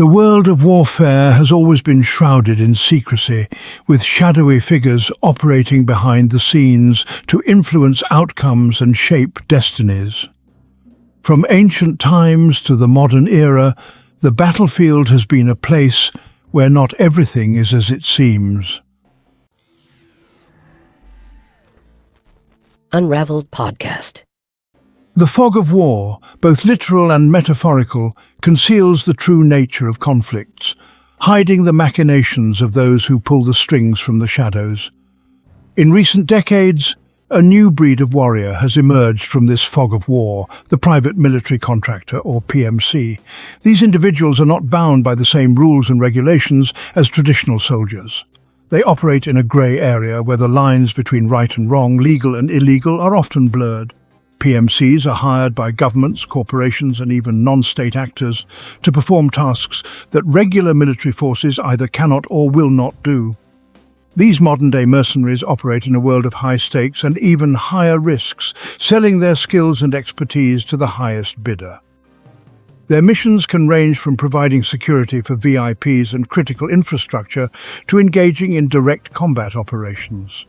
The world of warfare has always been shrouded in secrecy, with shadowy figures operating behind the scenes to influence outcomes and shape destinies. From ancient times to the modern era, the battlefield has been a place where not everything is as it seems. Unraveled Podcast. The fog of war, both literal and metaphorical, conceals the true nature of conflicts, hiding the machinations of those who pull the strings from the shadows. In recent decades, a new breed of warrior has emerged from this fog of war, the Private Military Contractor, or PMC. These individuals are not bound by the same rules and regulations as traditional soldiers. They operate in a grey area where the lines between right and wrong, legal and illegal, are often blurred. PMCs are hired by governments, corporations and even non-state actors to perform tasks that regular military forces either cannot or will not do. These modern-day mercenaries operate in a world of high stakes and even higher risks, selling their skills and expertise to the highest bidder. Their missions can range from providing security for VIPs and critical infrastructure to engaging in direct combat operations.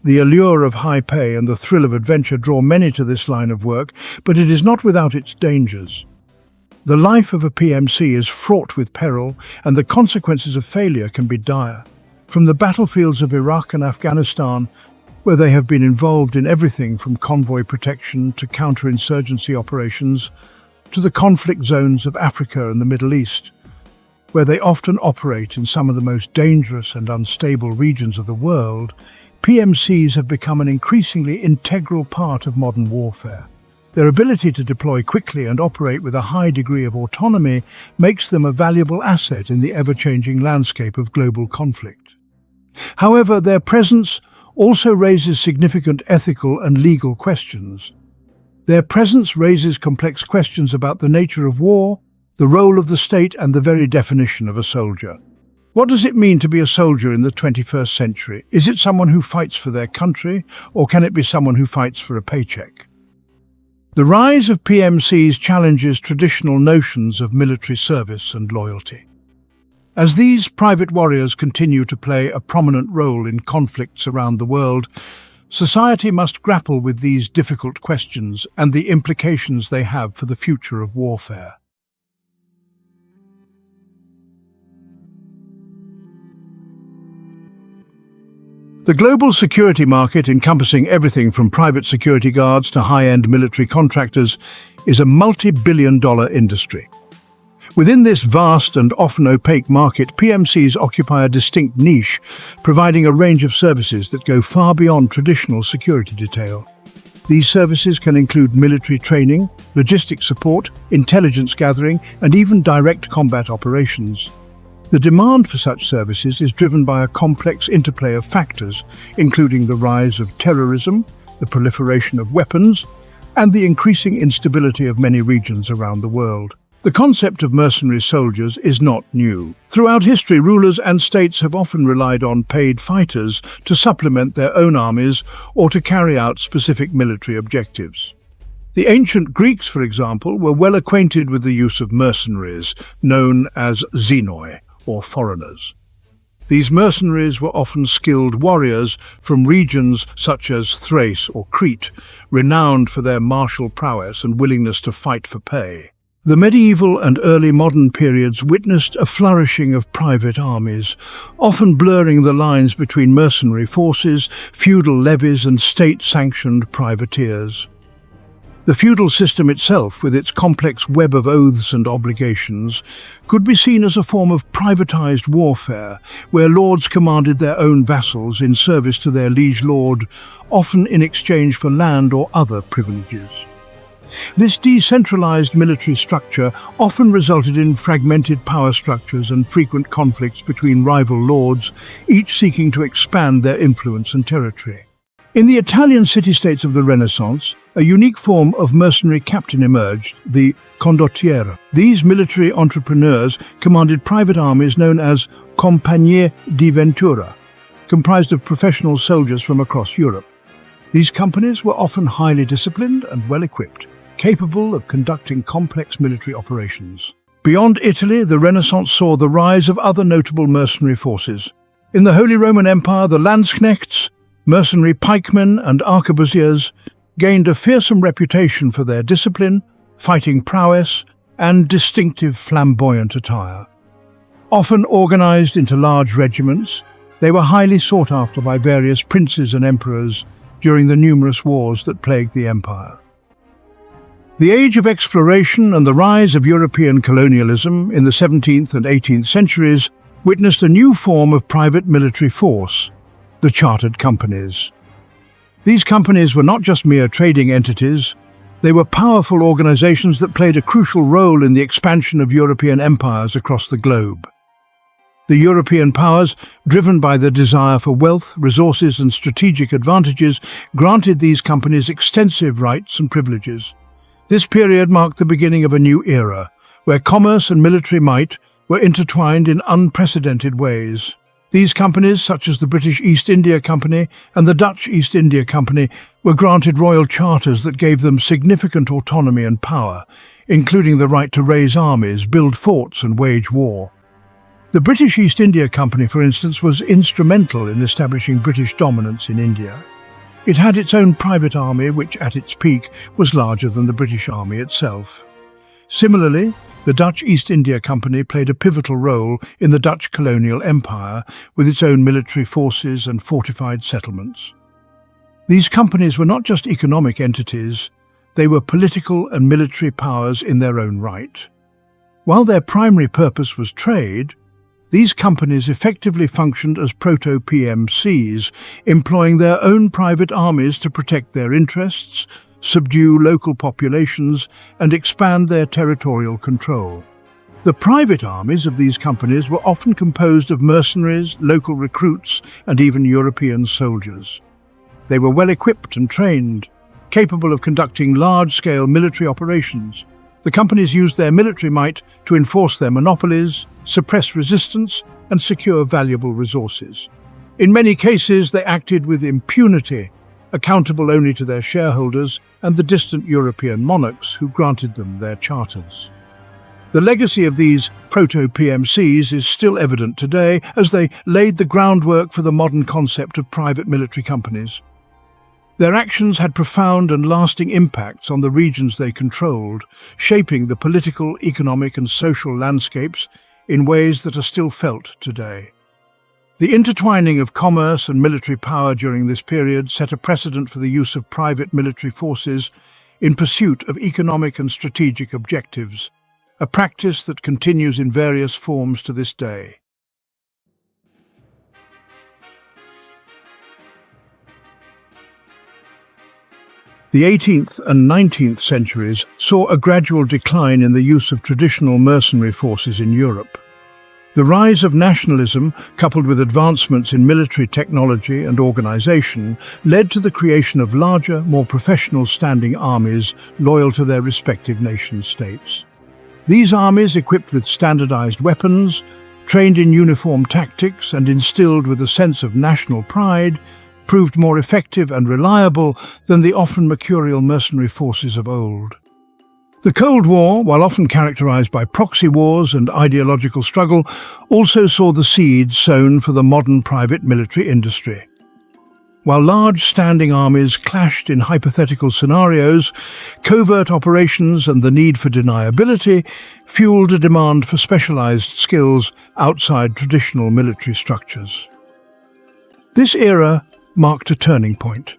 The allure of high pay and the thrill of adventure draw many to this line of work, but it is not without its dangers. The life of a PMC is fraught with peril, and the consequences of failure can be dire. From the battlefields of Iraq and Afghanistan, where they have been involved in everything from convoy protection to counterinsurgency operations, to the conflict zones of Africa and the Middle East, where they often operate in some of the most dangerous and unstable regions of the world, PMCs have become an increasingly integral part of modern warfare. Their ability to deploy quickly and operate with a high degree of autonomy makes them a valuable asset in the ever-changing landscape of global conflict. However, their presence also raises significant ethical and legal questions. Their presence raises complex questions about the nature of war, the role of the state, and the very definition of a soldier. What does it mean to be a soldier in the 21st century? Is it someone who fights for their country, or can it be someone who fights for a paycheck? The rise of PMCs challenges traditional notions of military service and loyalty. As these private warriors continue to play a prominent role in conflicts around the world, society must grapple with these difficult questions and the implications they have for the future of warfare. The global security market, encompassing everything from private security guards to high-end military contractors, is a multi-billion-dollar industry. Within this vast and often opaque market, PMCs occupy a distinct niche, providing a range of services that go far beyond traditional security detail. These services can include military training, logistics support, intelligence gathering, and even direct combat operations. The demand for such services is driven by a complex interplay of factors, including the rise of terrorism, the proliferation of weapons, and the increasing instability of many regions around the world. The concept of mercenary soldiers is not new. Throughout history, rulers and states have often relied on paid fighters to supplement their own armies or to carry out specific military objectives. The ancient Greeks, for example, were well acquainted with the use of mercenaries, known as xenoi, or foreigners. These mercenaries were often skilled warriors from regions such as Thrace or Crete, renowned for their martial prowess and willingness to fight for pay. The medieval and early modern periods witnessed a flourishing of private armies, often blurring the lines between mercenary forces, feudal levies and state-sanctioned privateers. The feudal system itself, with its complex web of oaths and obligations, could be seen as a form of privatized warfare, where lords commanded their own vassals in service to their liege lord, often in exchange for land or other privileges. This decentralized military structure often resulted in fragmented power structures and frequent conflicts between rival lords, each seeking to expand their influence and territory. In the Italian city-states of the Renaissance, a unique form of mercenary captain emerged, the condottiero. These military entrepreneurs commanded private armies known as compagnie di ventura, comprised of professional soldiers from across Europe. These companies were often highly disciplined and well-equipped, capable of conducting complex military operations. Beyond Italy, the Renaissance saw the rise of other notable mercenary forces. In the Holy Roman Empire, the Landsknechts, mercenary pikemen and arquebusiers, gained a fearsome reputation for their discipline, fighting prowess, and distinctive flamboyant attire. Often organized into large regiments, they were highly sought after by various princes and emperors during the numerous wars that plagued the empire. The age of exploration and the rise of European colonialism in the 17th and 18th centuries witnessed a new form of private military force, the chartered companies. These companies were not just mere trading entities, they were powerful organizations that played a crucial role in the expansion of European empires across the globe. The European powers, driven by their desire for wealth, resources and strategic advantages, granted these companies extensive rights and privileges. This period marked the beginning of a new era, where commerce and military might were intertwined in unprecedented ways. These companies, such as the British East India Company and the Dutch East India Company, were granted royal charters that gave them significant autonomy and power, including the right to raise armies, build forts and wage war. The British East India Company, for instance, was instrumental in establishing British dominance in India. It had its own private army, which at its peak was larger than the British Army itself. Similarly, the Dutch East India Company played a pivotal role in the Dutch colonial empire with its own military forces and fortified settlements. These companies were not just economic entities, they were political and military powers in their own right. While their primary purpose was trade, these companies effectively functioned as proto-PMCs, employing their own private armies to protect their interests, subdue local populations, and expand their territorial control. The private armies of these companies were often composed of mercenaries, local recruits, and even European soldiers. They were well equipped and trained, capable of conducting large-scale military operations. The companies used their military might to enforce their monopolies, suppress resistance, and secure valuable resources. In many cases, they acted with impunity, accountable only to their shareholders and the distant European monarchs who granted them their charters. The legacy of these proto-PMCs is still evident today as they laid the groundwork for the modern concept of private military companies. Their actions had profound and lasting impacts on the regions they controlled, shaping the political, economic and social landscapes in ways that are still felt today. The intertwining of commerce and military power during this period set a precedent for the use of private military forces in pursuit of economic and strategic objectives, a practice that continues in various forms to this day. The 18th and 19th centuries saw a gradual decline in the use of traditional mercenary forces in Europe. The rise of nationalism, coupled with advancements in military technology and organization, led to the creation of larger, more professional standing armies loyal to their respective nation-states. These armies, equipped with standardized weapons, trained in uniform tactics and instilled with a sense of national pride, proved more effective and reliable than the often mercurial mercenary forces of old. The Cold War, while often characterized by proxy wars and ideological struggle, also saw the seeds sown for the modern private military industry. While large standing armies clashed in hypothetical scenarios, covert operations and the need for deniability fueled a demand for specialized skills outside traditional military structures. This era marked a turning point,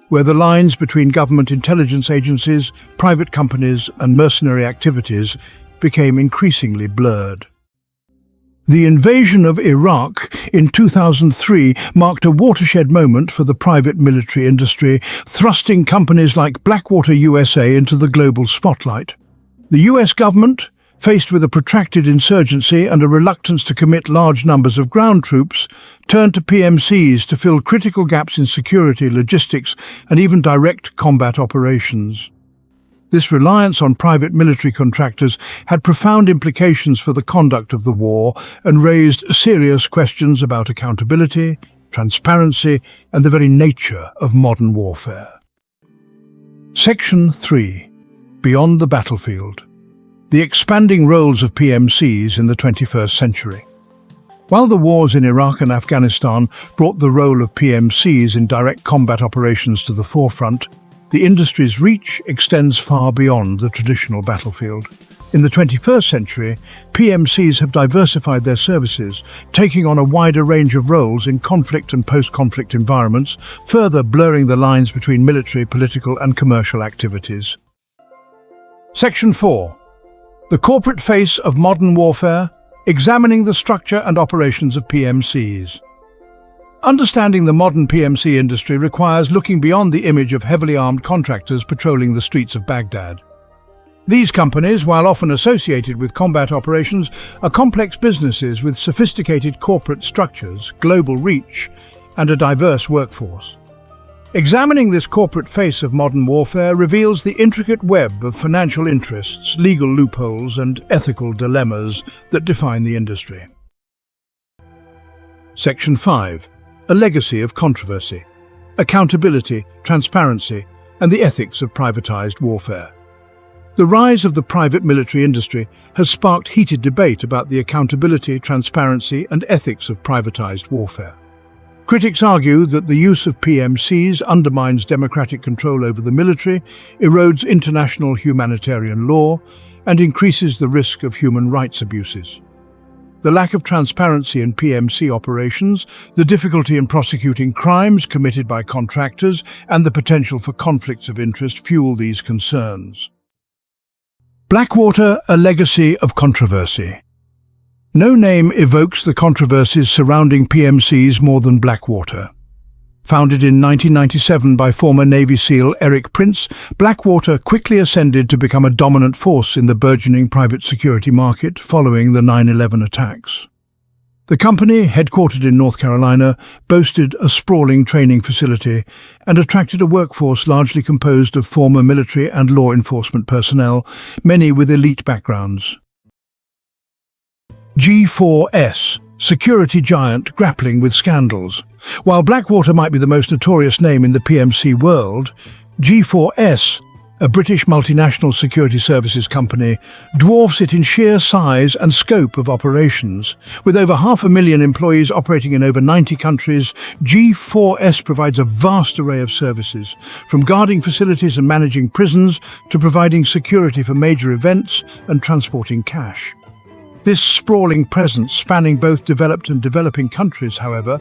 where the lines between government intelligence agencies, private companies, and mercenary activities became increasingly blurred. The invasion of Iraq in 2003 marked a watershed moment for the private military industry, thrusting companies like Blackwater USA into the global spotlight. The US government, faced with a protracted insurgency and a reluctance to commit large numbers of ground troops, turned to PMCs to fill critical gaps in security, logistics, and even direct combat operations. This reliance on private military contractors had profound implications for the conduct of the war and raised serious questions about accountability, transparency, and the very nature of modern warfare. Section 3. Beyond the battlefield. The expanding roles of PMCs in the 21st century. While the wars in Iraq and Afghanistan brought the role of PMCs in direct combat operations to the forefront, the industry's reach extends far beyond the traditional battlefield. In the 21st century, PMCs have diversified their services, taking on a wider range of roles in conflict and post-conflict environments, further blurring the lines between military, political and commercial activities. Section 4. The corporate face of modern warfare, examining the structure and operations of PMCs. Understanding the modern PMC industry requires looking beyond the image of heavily armed contractors patrolling the streets of Baghdad. These companies, while often associated with combat operations, are complex businesses with sophisticated corporate structures, global reach, and a diverse workforce. Examining this corporate face of modern warfare reveals the intricate web of financial interests, legal loopholes, and ethical dilemmas that define the industry. Section 5. A legacy of controversy, accountability, transparency, and the ethics of privatized warfare. The rise of the private military industry has sparked heated debate about the accountability, transparency, and ethics of privatized warfare. Critics argue that the use of PMCs undermines democratic control over the military, erodes international humanitarian law, and increases the risk of human rights abuses. The lack of transparency in PMC operations, the difficulty in prosecuting crimes committed by contractors, and the potential for conflicts of interest fuel these concerns. Blackwater, a legacy of controversy. No name evokes the controversies surrounding PMCs more than Blackwater. Founded in 1997 by former Navy SEAL Eric Prince, Blackwater quickly ascended to become a dominant force in the burgeoning private security market following the 9/11 attacks. The company, headquartered in North Carolina, boasted a sprawling training facility and attracted a workforce largely composed of former military and law enforcement personnel, many with elite backgrounds. G4S, security giant grappling with scandals. While Blackwater might be the most notorious name in the PMC world, G4S, a British multinational security services company, dwarfs it in sheer size and scope of operations. With over 500,000 employees operating in over 90 countries, G4S provides a vast array of services, from guarding facilities and managing prisons to providing security for major events and transporting cash. This sprawling presence, spanning both developed and developing countries, however,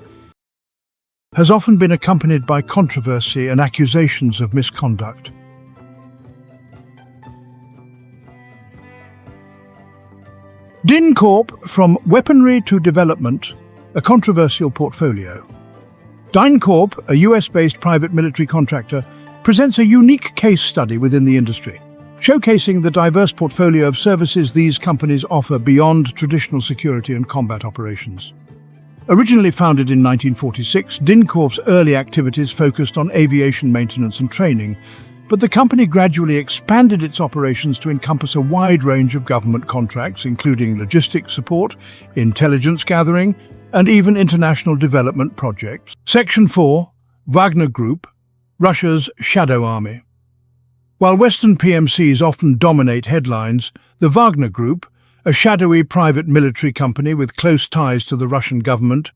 has often been accompanied by controversy and accusations of misconduct. DynCorp, from weaponry to development, a controversial portfolio. DynCorp, a US-based private military contractor, presents a unique case study within the industry, showcasing the diverse portfolio of services these companies offer beyond traditional security and combat operations. Originally founded in 1946, DynCorp's early activities focused on aviation maintenance and training, but the company gradually expanded its operations to encompass a wide range of government contracts, including logistics support, intelligence gathering, and even international development projects. Section 4. Wagner Group, Russia's shadow army. While Western PMCs often dominate headlines, the Wagner Group, a shadowy private military company with close ties to the Russian government,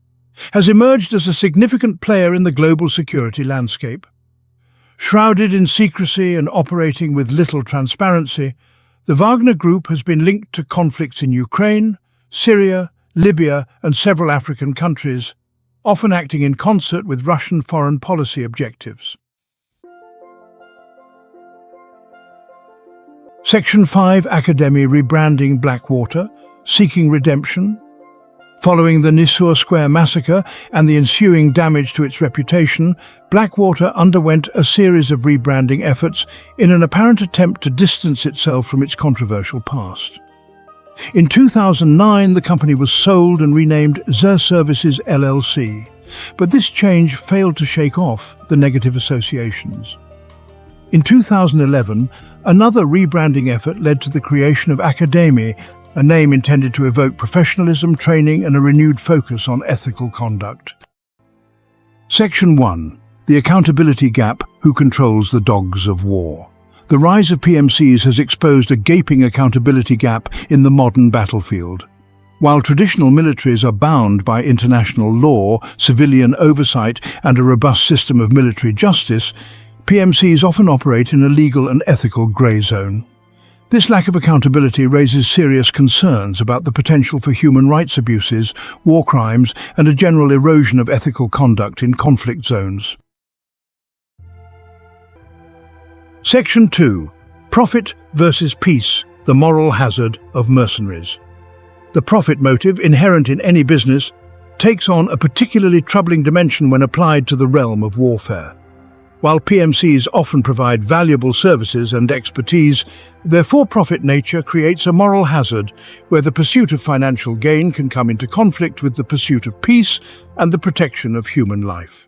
has emerged as a significant player in the global security landscape. Shrouded in secrecy and operating with little transparency, the Wagner Group has been linked to conflicts in Ukraine, Syria, Libya, and several African countries, often acting in concert with Russian foreign policy objectives. Section 5. Academy rebranding Blackwater, seeking redemption. Following the Nisour Square massacre and the ensuing damage to its reputation, Blackwater underwent a series of rebranding efforts in an apparent attempt to distance itself from its controversial past. In 2009, the company was sold and renamed Zer Services LLC, but this change failed to shake off the negative associations. In 2011, another rebranding effort led to the creation of Academy, a name intended to evoke professionalism, training, and a renewed focus on ethical conduct. Section 1. The accountability gap: who controls the dogs of war? The rise of PMCs has exposed a gaping accountability gap in the modern battlefield. While traditional militaries are bound by international law, civilian oversight, and a robust system of military justice, PMCs often operate in a legal and ethical grey zone. This lack of accountability raises serious concerns about the potential for human rights abuses, war crimes, and a general erosion of ethical conduct in conflict zones. Section 2. Profit versus peace, the moral hazard of mercenaries. The profit motive, inherent in any business, takes on a particularly troubling dimension when applied to the realm of warfare. While PMCs often provide valuable services and expertise, their for-profit nature creates a moral hazard where the pursuit of financial gain can come into conflict with the pursuit of peace and the protection of human life.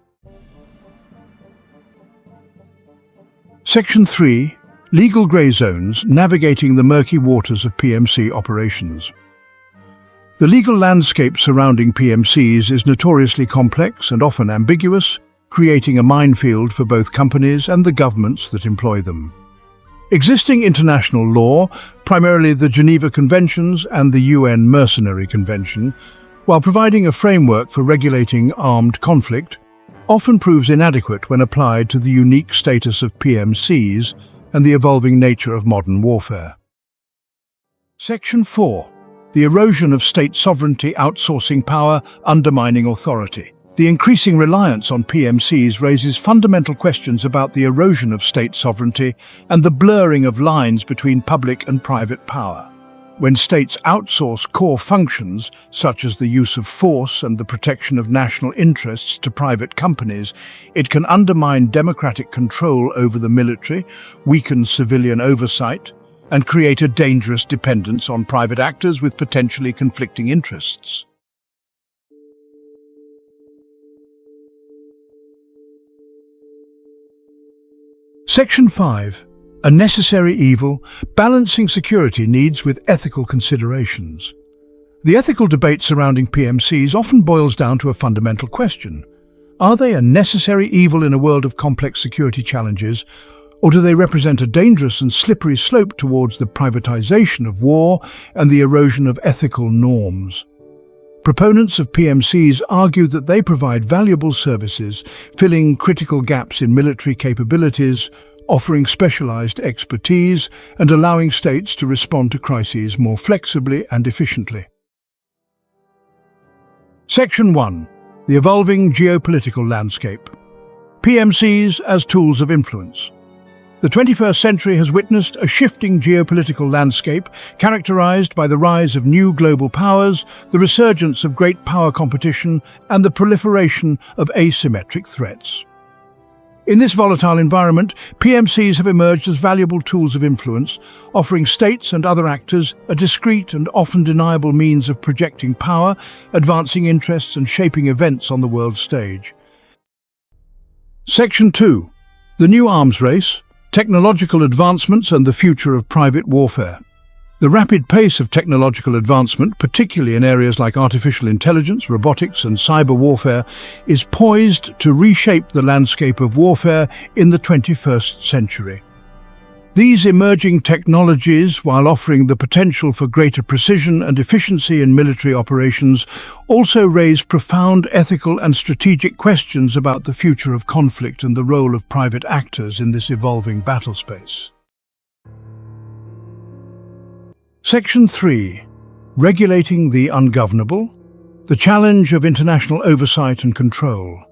Section 3. Legal grey zones, navigating the murky waters of PMC operations. The legal landscape surrounding PMCs is notoriously complex and often ambiguous, creating a minefield for both companies and the governments that employ them. Existing international law, primarily the Geneva Conventions and the UN Mercenary Convention, while providing a framework for regulating armed conflict, often proves inadequate when applied to the unique status of PMCs and the evolving nature of modern warfare. Section 4. The erosion of state sovereignty, outsourcing power, undermining authority. The increasing reliance on PMCs raises fundamental questions about the erosion of state sovereignty and the blurring of lines between public and private power. When states outsource core functions, such as the use of force and the protection of national interests, to private companies, it can undermine democratic control over the military, weaken civilian oversight, and create a dangerous dependence on private actors with potentially conflicting interests. Section 5. A necessary evil, balancing security needs with ethical considerations. The ethical debate surrounding PMCs often boils down to a fundamental question. Are they a necessary evil in a world of complex security challenges, or do they represent a dangerous and slippery slope towards the privatization of war and the erosion of ethical norms? Proponents of PMCs argue that they provide valuable services, filling critical gaps in military capabilities, offering specialized expertise, and allowing states to respond to crises more flexibly and efficiently. Section 1. The evolving geopolitical landscape. PMCs as tools of influence. The 21st century has witnessed a shifting geopolitical landscape characterized by the rise of new global powers, the resurgence of great power competition, and the proliferation of asymmetric threats. In this volatile environment, PMCs have emerged as valuable tools of influence, offering states and other actors a discrete and often deniable means of projecting power, advancing interests, and shaping events on the world stage. Section 2. The new arms race. Technological advancements and the future of private warfare. The rapid pace of technological advancement, particularly in areas like artificial intelligence, robotics, and cyber warfare, is poised to reshape the landscape of warfare in the 21st century. These emerging technologies, while offering the potential for greater precision and efficiency in military operations, also raise profound ethical and strategic questions about the future of conflict and the role of private actors in this evolving battle space. Section 3. Regulating the ungovernable. The challenge of international oversight and control.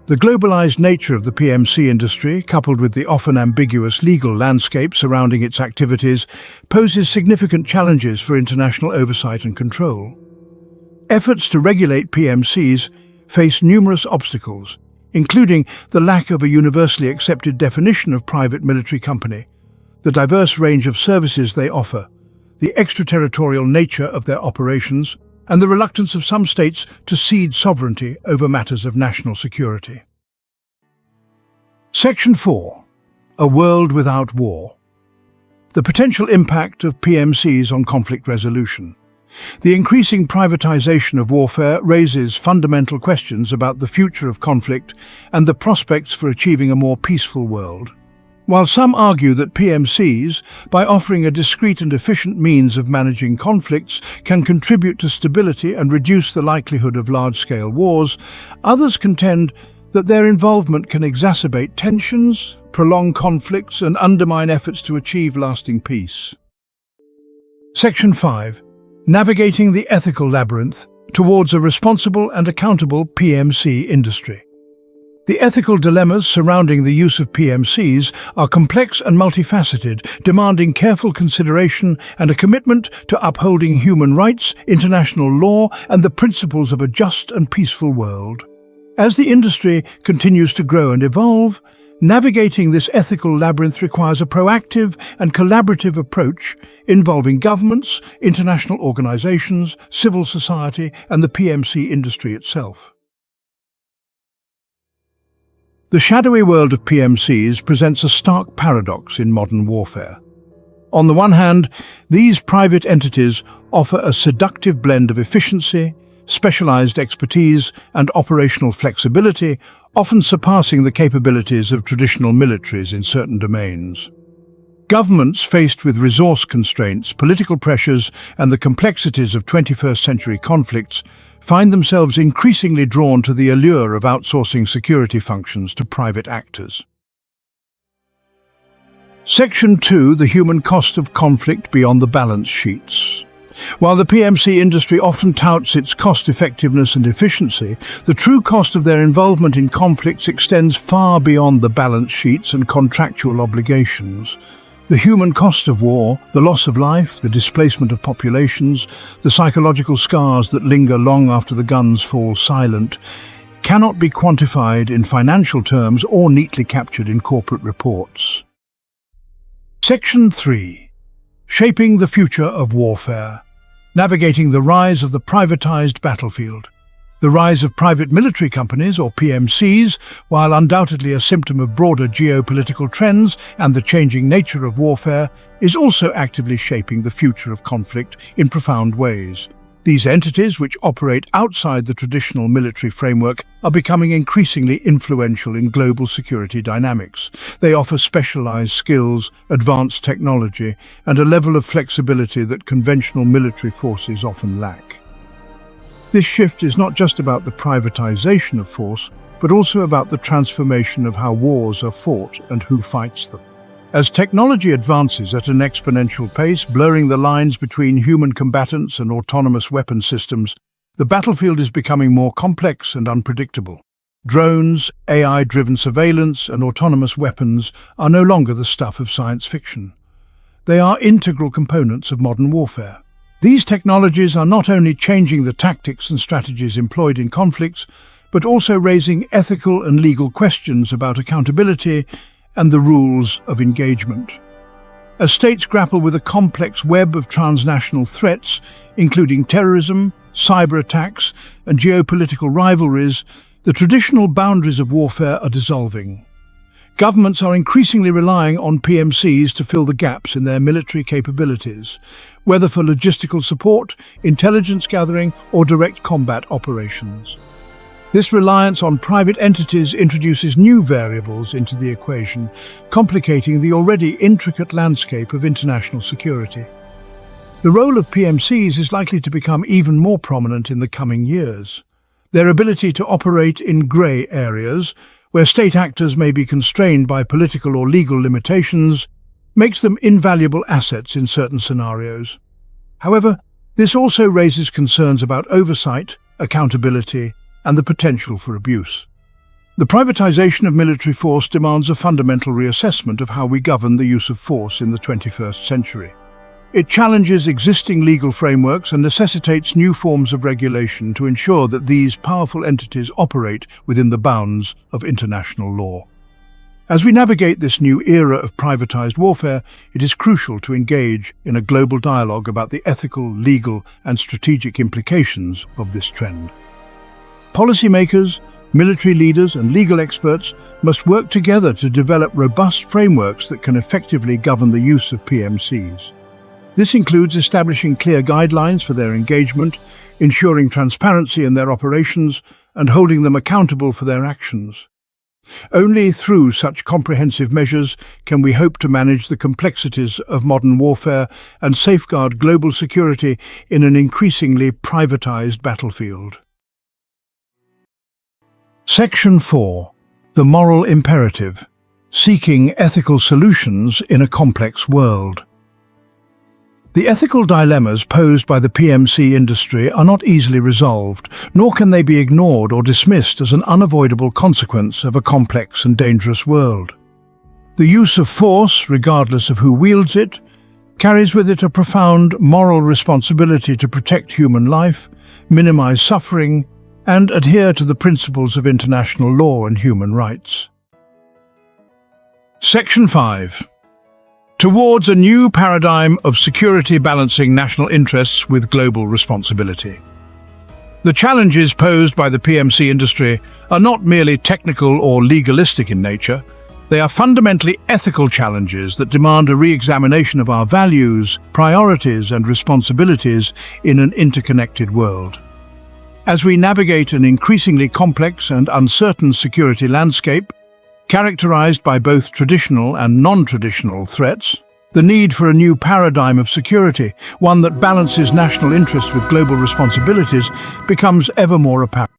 The globalized nature of the PMC industry, coupled with the often ambiguous legal landscape surrounding its activities, poses significant challenges for international oversight and control. Efforts to regulate PMCs face numerous obstacles, including the lack of a universally accepted definition of private military company, the diverse range of services they offer, the extraterritorial nature of their operations, and the reluctance of some states to cede sovereignty over matters of national security. Section 4. A world without war. The potential impact of PMCs on conflict resolution. The increasing privatization of warfare raises fundamental questions about the future of conflict and the prospects for achieving a more peaceful world. While some argue that PMCs, by offering a discreet and efficient means of managing conflicts, can contribute to stability and reduce the likelihood of large-scale wars, others contend that their involvement can exacerbate tensions, prolong conflicts, and undermine efforts to achieve lasting peace. Section 5. Navigating the ethical labyrinth towards a responsible and accountable PMC industry. The ethical dilemmas surrounding the use of PMCs are complex and multifaceted, demanding careful consideration and a commitment to upholding human rights, international law, and the principles of a just and peaceful world. As the industry continues to grow and evolve, navigating this ethical labyrinth requires a proactive and collaborative approach involving governments, international organizations, civil society, and the PMC industry itself. The shadowy world of PMCs presents a stark paradox in modern warfare. On the one hand, these private entities offer a seductive blend of efficiency, specialized expertise, and operational flexibility, often surpassing the capabilities of traditional militaries in certain domains. Governments faced with resource constraints, political pressures, and the complexities of 21st century conflicts find themselves increasingly drawn to the allure of outsourcing security functions to private actors. Section 2. The human cost of conflict beyond the balance sheets. While the PMC industry often touts its cost-effectiveness and efficiency, the true cost of their involvement in conflicts extends far beyond the balance sheets and contractual obligations. The human cost of war, the loss of life, the displacement of populations, the psychological scars that linger long after the guns fall silent, cannot be quantified in financial terms or neatly captured in corporate reports. Section 3. Shaping the future of warfare. Navigating the rise of the privatized battlefield. The rise of private military companies, or PMCs, while undoubtedly a symptom of broader geopolitical trends and the changing nature of warfare, is also actively shaping the future of conflict in profound ways. These entities, which operate outside the traditional military framework, are becoming increasingly influential in global security dynamics. They offer specialized skills, advanced technology, and a level of flexibility that conventional military forces often lack. This shift is not just about the privatization of force, but also about the transformation of how wars are fought and who fights them. As technology advances at an exponential pace, blurring the lines between human combatants and autonomous weapon systems, the battlefield is becoming more complex and unpredictable. Drones, AI-driven surveillance, and autonomous weapons are no longer the stuff of science fiction. They are integral components of modern warfare. These technologies are not only changing the tactics and strategies employed in conflicts, but also raising ethical and legal questions about accountability and the rules of engagement. As states grapple with a complex web of transnational threats, including terrorism, cyber attacks, and geopolitical rivalries, the traditional boundaries of warfare are dissolving. Governments are increasingly relying on PMCs to fill the gaps in their military capabilities, whether for logistical support, intelligence gathering, or direct combat operations. This reliance on private entities introduces new variables into the equation, complicating the already intricate landscape of international security. The role of PMCs is likely to become even more prominent in the coming years. Their ability to operate in grey areas, where state actors may be constrained by political or legal limitations, makes them invaluable assets in certain scenarios. However, this also raises concerns about oversight, accountability, and the potential for abuse. The privatization of military force demands a fundamental reassessment of how we govern the use of force in the 21st century. It challenges existing legal frameworks and necessitates new forms of regulation to ensure that these powerful entities operate within the bounds of international law. As we navigate this new era of privatized warfare, it is crucial to engage in a global dialogue about the ethical, legal, and strategic implications of this trend. Policymakers, military leaders, and legal experts must work together to develop robust frameworks that can effectively govern the use of PMCs. This includes establishing clear guidelines for their engagement, ensuring transparency in their operations, and holding them accountable for their actions. Only through such comprehensive measures can we hope to manage the complexities of modern warfare and safeguard global security in an increasingly privatized battlefield. Section 4. The Moral Imperative. Seeking ethical solutions in a complex world. The ethical dilemmas posed by the PMC industry are not easily resolved, nor can they be ignored or dismissed as an unavoidable consequence of a complex and dangerous world. The use of force, regardless of who wields it, carries with it a profound moral responsibility to protect human life, minimize suffering, and adhere to the principles of international law and human rights. Section 5. Towards a new paradigm of security balancing national interests with global responsibility. The challenges posed by the PMC industry are not merely technical or legalistic in nature. They are fundamentally ethical challenges that demand a re-examination of our values, priorities, and responsibilities in an interconnected world. As we navigate an increasingly complex and uncertain security landscape, characterized by both traditional and non-traditional threats, the need for a new paradigm of security, one that balances national interests with global responsibilities, becomes ever more apparent.